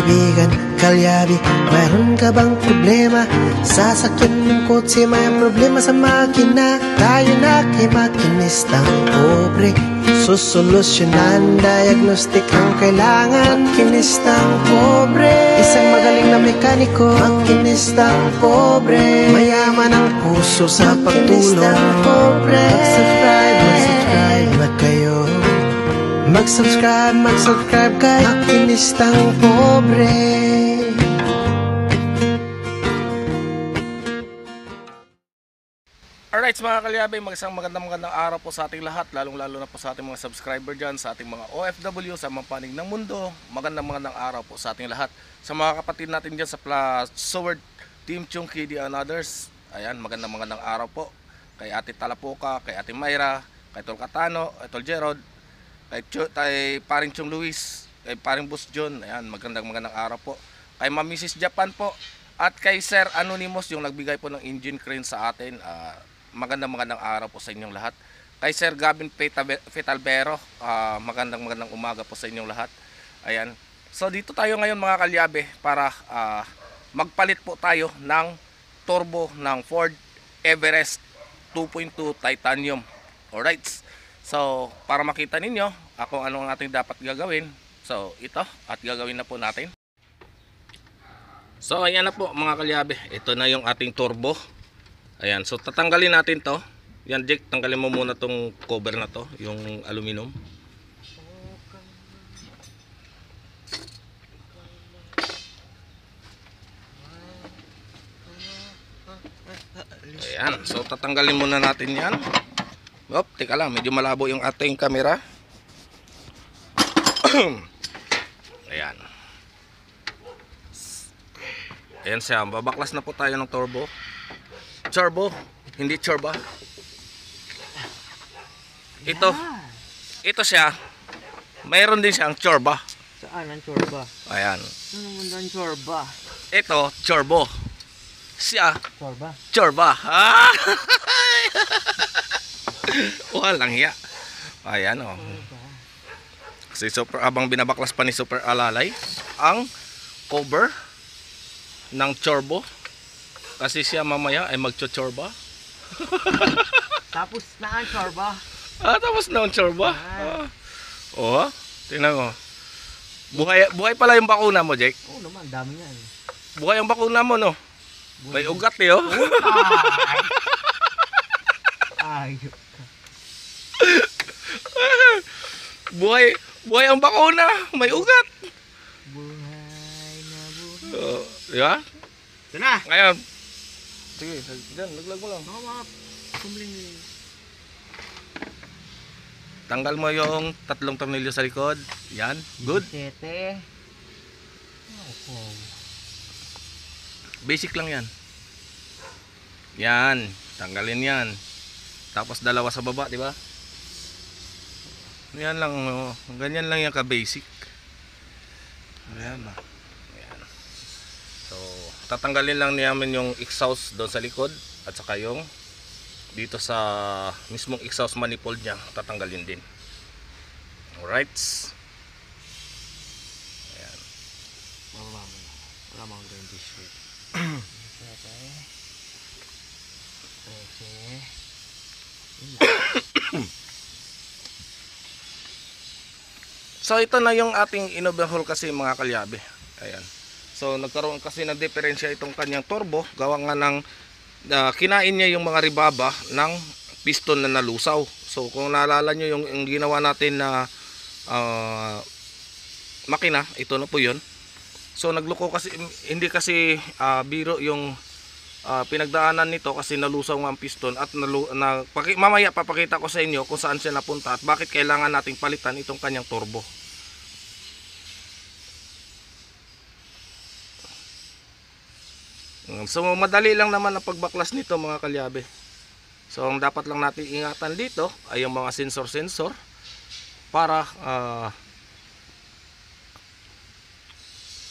kaibigan, kalyabi, mayroon ka bang problema? Sasakyan ng kotse, may problema sa makina. Tayo na kay makinistang pobre, susolusyonan, diagnostic ang kailangan. Makinistang pobre, isang magaling na mekaniko. Makinistang pobre, mayaman ang puso sa pagtulong. Makinistang pobre, mag-subscribe na kayo. Mag-subscribe kay Makinistang Pobre. Alright mga kalyabe, magandang araw po sa ating lahat, lalong-lalo na po sa ating mga subscriber dyan, sa ating mga OFW, sa mga panig ng mundo. Magandang araw po sa ating lahat. Sa mga kapatid natin dyan sa Sword Team Chunky and others, ayan, magandang araw po. Kay Ate Talapoka, kay Ate Mayra, kay Tol Katano, kay Tol Gerald, kay paring Chong Luis, kay paring Boss John, ayan, magandang araw po. Kay Ma'am Mrs. Japan po, at kay Sir Anonymous, yung nagbigay po ng engine crane sa atin. Magandang araw po sa inyong lahat. Kay Sir Gavin Fetalbero, magandang umaga po sa inyong lahat. Ayan. So dito tayo ngayon mga kalyabe para magpalit po tayo ng turbo ng Ford Everest 2.2 Titanium. Alright. So para makita ninyo kung ano ang ating dapat gagawin, so ito at gagawin na po natin. So ayan na po mga kalyabe, ito na yung ating turbo. Ayan, so tatanggalin natin to. Yan Jake, tanggalin mo muna tong cover na to, yung aluminum. Ayan, so tatanggalin muna natin yan. Op, teka lang, medyo malabo yung ating camera. Ayan. Ayan siya, babaklas na po tayo ng turbo. Turbo, hindi chorba. Ito siya. Mayroon din siyang chorba. Saan ang chorba? Ayan. Ano naman ang chorba? Ito, chorbo. Siya, Chorba. Ah! Walang hiya. Ayan o. Kasi abang binabaklas pa ni Super Alalay ang cover ng chorbo. Kasi siya mamaya ay magcho-chorba. Tapos na ang chorba. Tapos na ang chorba. Oh, tingnan mo. Buhay pala yung bakuna mo, Jake. Oo naman, dami yan. Buhay ang bakuna mo, no? May ugat, eh, oh. Ayok ka. Buhay ang bakuna, may ugat. Buhay na buhay. Di ba? Ito na. Ngayon. Sige, dyan, laglag mo lang. Mga kumling. Tanggal mo yung 3 tornilyo sa likod. Yan, good. Sete. Basic lang yan. Yan, tanggalin yan. Tapos dalawa sa baba, di ba? Yan lang, oh. Ganyan lang yung ka-basic. Ayan ba? Ayan. So, tatanggalin lang namin yung exhaust doon sa likod at saka yung dito sa mismong exhaust manifold niya, tatanggalin din. Alright. Ayan. Wala mga ganyan t-shirt. So ito na yung ating in-overhaul kasi mga kalyabe. Ayan. So nagkaroon kasi ng diferensya itong kanyang turbo. Gawa nga ng kinain niya yung mga ribaba ng piston na nalusaw. So kung naalala nyo yung ginawa natin na makina, ito na po yun. So nagluko kasi, hindi kasi biro yung pinagdaanan nito kasi nalusaw nga ang piston at mamaya papakita ko sa inyo kung saan siya napunta at bakit kailangan nating palitan itong kanyang turbo. So madali lang naman ang pagbaklas nito mga kalyabe. So ang dapat lang natin ingatan dito ay yung mga sensor para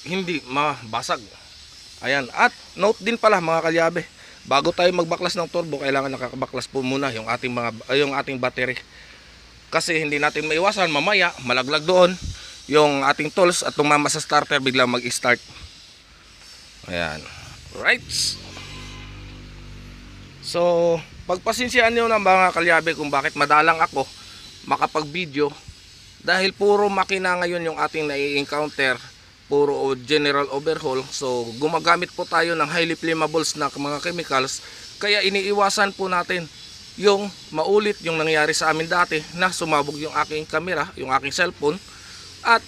hindi mabasag. Ayan, at note din pala mga kalyabe, bago tayo magbaklas ng turbo, kailangan nakakabaklas po muna yung ating ating battery. Kasi hindi natin maiwasan mamaya malaglag doon yung ating tools at tumama sa starter, biglang mag-start. Ayan. Right. So, pagpasensyahan nyo na mga kalyabe kung bakit madalang ako makapag-video, dahil puro makina ngayon yung ating nai-encounter, puro general overhaul. So, gumagamit po tayo ng highly flammables na mga chemicals, kaya iniiwasan po natin yung maulit yung nangyari sa amin dati na sumabog yung aking camera, yung aking cellphone, at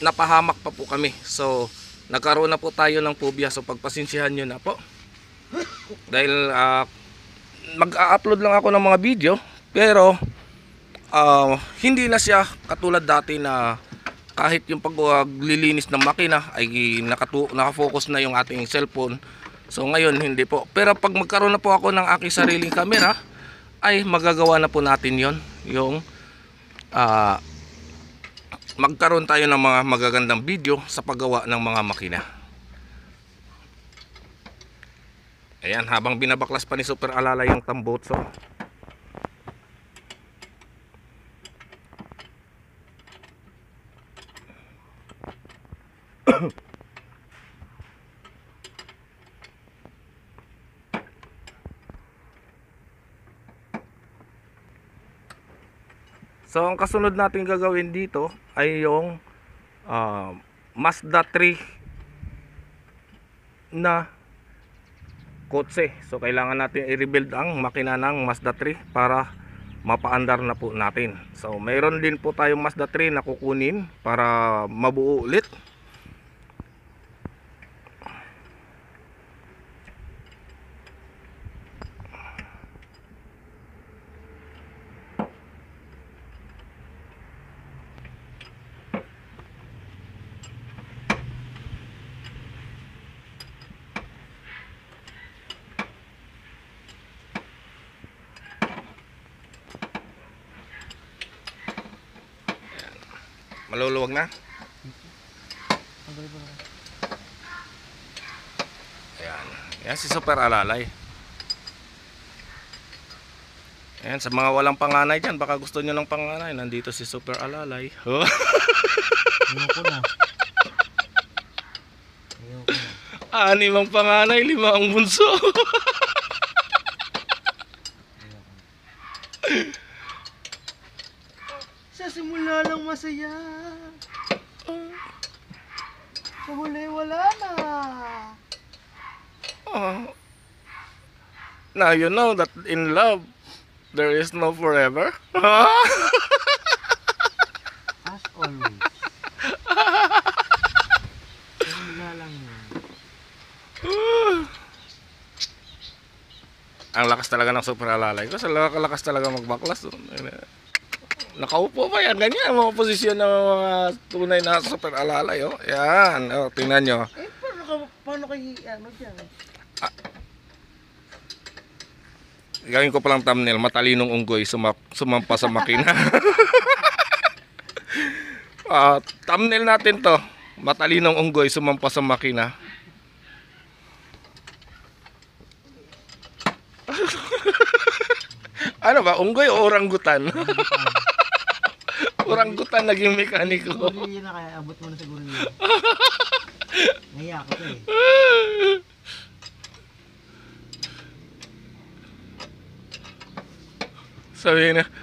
napahamak pa po kami. So nagkaroon na po tayo ng phobia. So pagpasensyahan nyo na po, dahil mag-a-upload lang ako ng mga video, pero hindi na siya katulad dati na kahit yung paglilinis ng makina ay nakafocus na yung ating cellphone. So ngayon hindi po, pero pag magkaroon na po ako ng aking sariling camera, ay magagawa na po natin yon, yung magkaroon tayo ng mga magagandang video sa paggawa ng mga makina. Ayan, habang binabaklas pa ni Super Alalay yung tambutso. So ang kasunod natin gagawin dito ay yung Mazda 3 na kotse. So kailangan natin i-rebuild ang makina ng Mazda 3 para mapaandar na po natin. So mayroon din po tayong Mazda 3 na kukunin para mabuo ulit. Maluluwag na. Ayan. Ayan si Super Alalay. Ayan, sa mga walang panganay dyan, baka gusto nyo ng panganay, nandito si Super Alalay. Oh. Ayoko na. Ayoko na. 6 ang panganay, 5 ang bunso. Sa simula lang masaya. Sa huli wala na. Now you know that in love there is no forever. As always. Sa simula lang yan. Ang lakas talaga ng Super Alalay ko. Sa lakas talaga magbaklas. Nakaupo pa yan. Ganyan ang mga posisyon ng mga tunay na Super Alalay. Oh. Yan. Oh, tingnan nyo. Paano kayo ano dyan? Gawin ko palang thumbnail. Matalinong unggoy sumampa sa makina. Thumbnail natin to. Matalinong unggoy sumampa sa makina. Ano ba? Unggoy o oranggutan? Oranggutan naging mekaniko. Gorilla na kaya, abot mo na sa gorilla. Naiya ako to eh.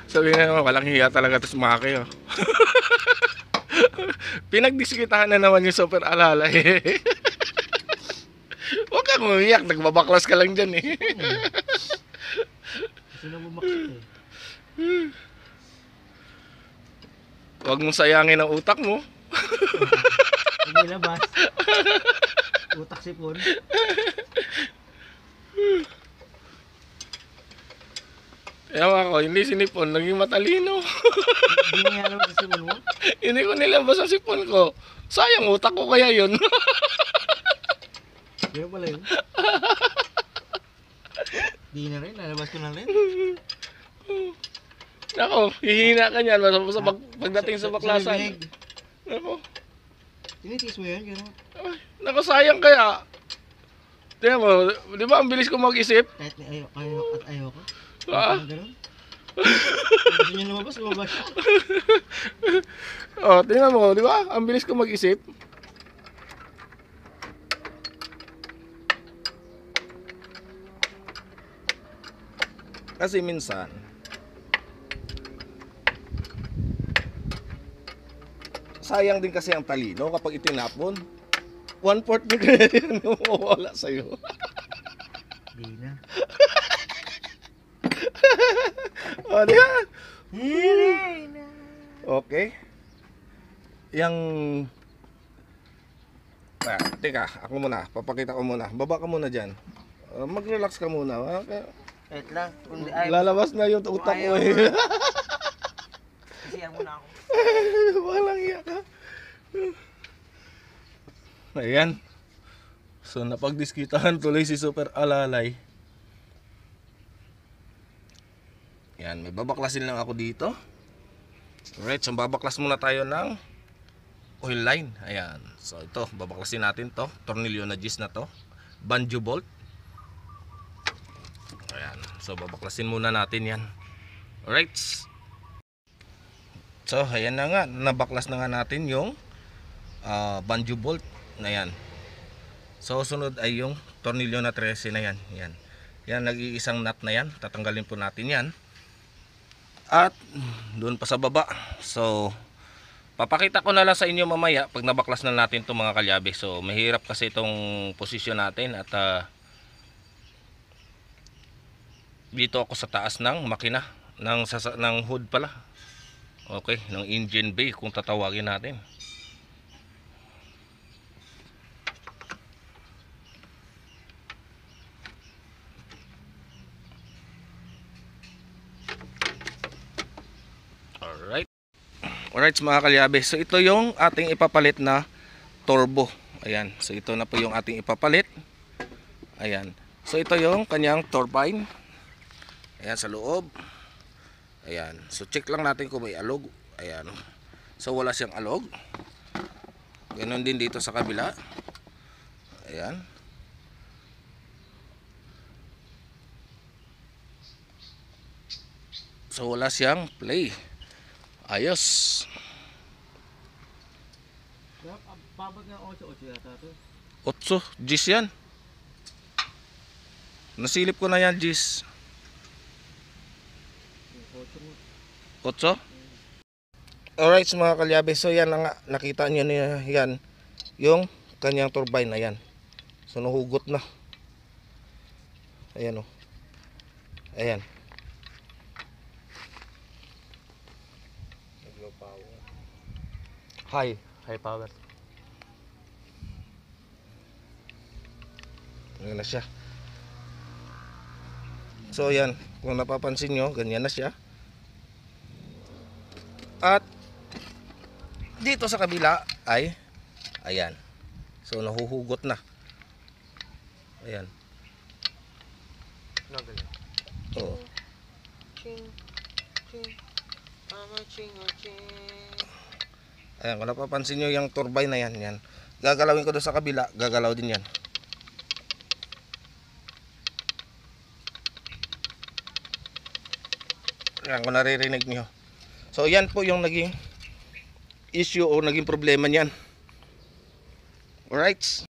Sabi na walang hiya talaga to si Maki. Oh. Pinagdiskitahan na naman yung Super Alalay. Huwag kang umiyak, nagbabaklas ka lang dyan eh. Gusto na bumakit eh. Huwag mong sayangin ang utak mo. Hindi labas. Utak sipon. Ewan ko, hindi sinipon, naging matalino. Hindi mo yan sa sipon mo? Hindi ko nilabas ang sipon ko. Sayang utak ko kaya yun. Kaya pala yun. Di na rin, lalabas ko na rin. Nako, hihina ka niyan pagdating sa baklasan. Nako. Tinitiis mo yan, gano'n. Nako, sayang kaya. Tingnan mo, di ba ang bilis ko mag-isip? Kahit ayaw at ayaw ko. Ah, Gano'n. Gusto niyo lumabas, lumabas. Oh, tingnan mo, di ba? Ang bilis ko mag-isip. Kasi minsan sayang din kasi ang talino kapag itinapon. 1/4 ng credit na mawawala sa'yo. Di na. O, di ba? Okay. Yang... teka, ako muna. Papakita ko muna. Baba ka muna dyan. Mag-relax ka muna. Wait lang. Kundi ay, Lalabas na yung utak ko eh. sisiyan muna ako. Walang iya ka. Ayan. So napagdiskitahan tuloy si Super Alalay. Yan, may babaklasin lang ako dito. Alright, so babaklas muna tayo ng oil line. Ayan. So ito, babaklasin natin to. Tornilyo na gis na to. Banjo bolt. Ayan. So babaklasin muna natin yan. Alright. So ayan na nga. Nabaklas na nga natin yung banjo bolt na yan. So sunod ay yung tornilyo na 13 na yan. Yan. Yan, nag-iisang nut na yan. Tatanggalin po natin yan. At doon pa sa baba. So papakita ko na lang sa inyo mamaya pag nabaklas na natin itong mga kalyabe. So mahirap kasi itong posisyon natin. At dito ako sa taas ng makina. Ng hood pala. Okay, ng engine bay kung tatawagin natin. Alright mga kalyabe, so ito yung ating ipapalit na turbo. Ayan, so ito na po yung ating ipapalit. Ayan, so ito yung kanyang turbine. Ayan sa loob. Ayan, so check lang natin kung may alog. Ayan, so wala siyang alog. Ganon din dito sa kabila. Ayan. So wala siyang play. Ayos. Babag nga 8-8 yata ito. 8, Gis yan. Nasilip ko na yan, Gis. 8? Alright mga kalyabe, so yan na nga. Nakita nyo na yan. Yung kanyang turbine na yan. So nahugot na. Ayan o. Ayan. High power. Ganyan na siya. So yan, kung napapansin nyo, ganyan na siya. At dito sa kabila ay ayan. So nahuhugot na. Ayan. Oo. Ayan, kung napapansin nyo yung turbine na yan, yan. Gagalawin ko doon sa kabila, gagalaw din yan. Ayan, kung naririnig nyo. So yan po yung naging issue o naging problema niyan. Alright.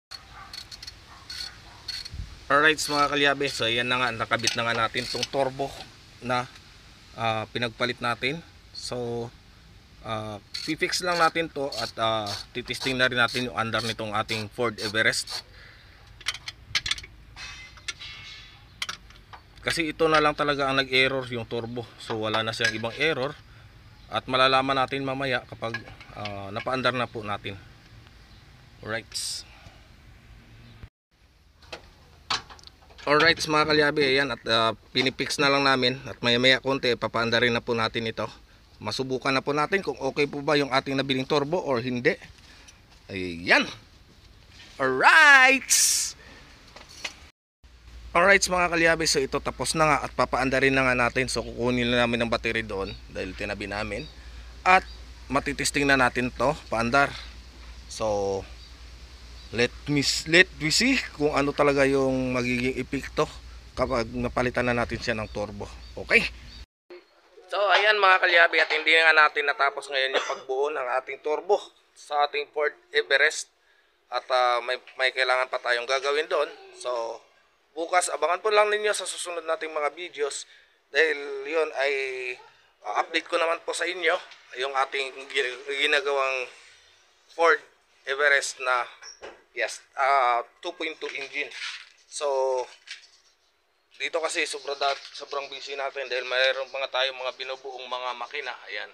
Alright mga kalyabe, so yan na nga, nakabit na nga natin tong turbo na pinagpalit natin. So fix lang natin to at titesting na rin natin yung under nitong ating Ford Everest. Kasi ito na lang talaga ang nag-error, yung turbo. So wala na siyang ibang error. At malalaman natin mamaya kapag napaandar na po natin. Alright. Alright mga kalyabe, ayan. At pinipix na lang namin. At maya maya konti, papaandarin na po natin ito. Masubukan na po natin kung okay po ba yung ating nabiling turbo or hindi. Ayan. Alright. Alright mga kalyabe, so ito tapos na nga at papaandarin na nga natin. So kukunin na namin ng battery doon dahil tinabi namin. At matitesting na natin to paandar. So let me see kung ano talaga yung magiging epekto kapag napalitan na natin siya ng turbo. Okay. ayan mga kalyabi, at hindi nga natin natapos ngayon yung pagbuo ng ating turbo sa ating Ford Everest. At may kailangan pa tayong gagawin doon. So bukas abangan po lang ninyo sa susunod nating mga videos, dahil yun ay update ko naman po sa inyo yung ating ginagawang Ford Everest na 2.2 engine. So dito kasi sobrang busy natin dahil mayroon tayong mga binubuong mga makina. Ayan.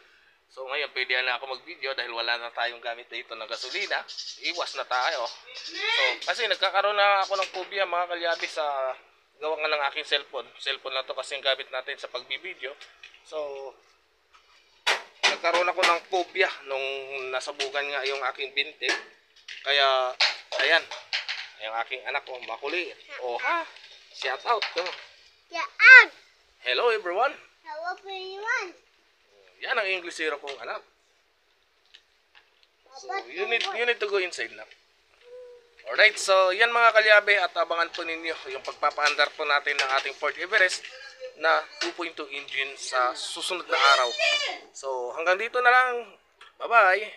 So ngayon pwede na ako mag-video dahil wala na tayong gamit dito ng gasolina. Iwas na tayo. So kasi nagkakaroon na ako ng phobia mga kalyabi sa gawa nga ng aking cellphone. Cellphone na to kasi yung gamit natin sa pagbibideo. So nagkaroon ako ng phobia nung nasabugan nga yung aking binte. Kaya ayan, yung aking anak ko makulit. Oh ha, shout out. Hello everyone. Hello everyone. Yan ang Englishero kong anak. So you need to go inside now. Alright, so yan mga kalyabe, at abangan po ninyo yung pagpapaandar po natin ng ating Ford Everest na 2.2 engine sa susunod na araw. So hanggang dito na lang. Bye bye.